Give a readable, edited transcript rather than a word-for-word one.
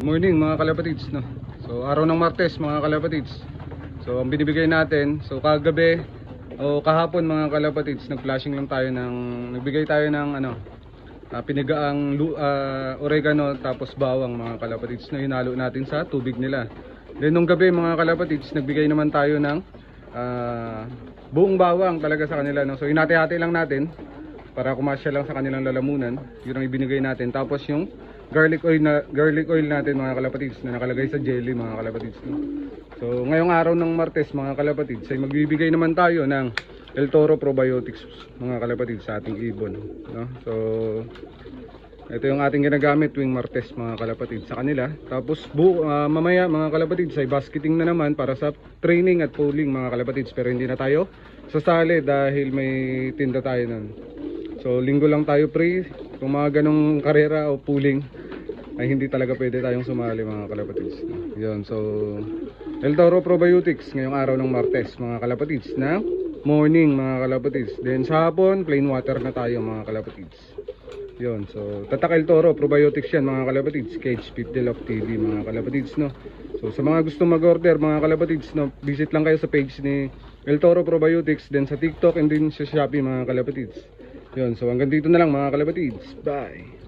Morning mga kalapatids, no? So araw ng Martes mga kalapatids. So ang binibigay natin, so kagabi o kahapon mga kalapatids, nag-flashing lang tayo nagbigay tayo ng pinigaang oregano tapos bawang mga kalapatids na hinalo natin sa tubig nila. Then nung gabi mga kalapatids, nagbigay naman tayo ng buong bawang talaga sa kanila, no? So hinati-hati lang natin para kumasya lang sa kanilang lalamunan. Yun ang ibinigay natin. Tapos yung garlic oil natin mga kalapatids na nakalagay sa jelly mga kalapatids, no? So ngayong araw ng Martes mga kalapatids ay magbibigay naman tayo ng El Toro Probiotics mga kalapatids sa ating ibon, no? So ito yung ating ginagamit tuwing Martes mga kalapatids sa kanila. Tapos mamaya mga kalapatids ay basketing na naman para sa training at pulling mga kalapatids, pero hindi na tayo sasali dahil may tinda tayo nun. So linggo lang tayo pre. Kung mga ganong karera o pooling ay hindi talaga pwede tayong sumali mga kalapatids. Yun, so El Toro Probiotics ngayong araw ng Martes mga kalapatids na morning mga kalapatids. Then sa hapon plain water na tayo mga kalapatids. Yun, so tatak El Toro Probiotics yan mga kalapatids, Cage Pit Love TV mga kalapatids, no? So sa mga gusto mag-order mga kalapatids, no, visit lang kayo sa page ni El Toro Probiotics, then sa TikTok and din sa Shopee mga kalapatids. Yun, so hanggang dito na lang mga kalapatids. Bye!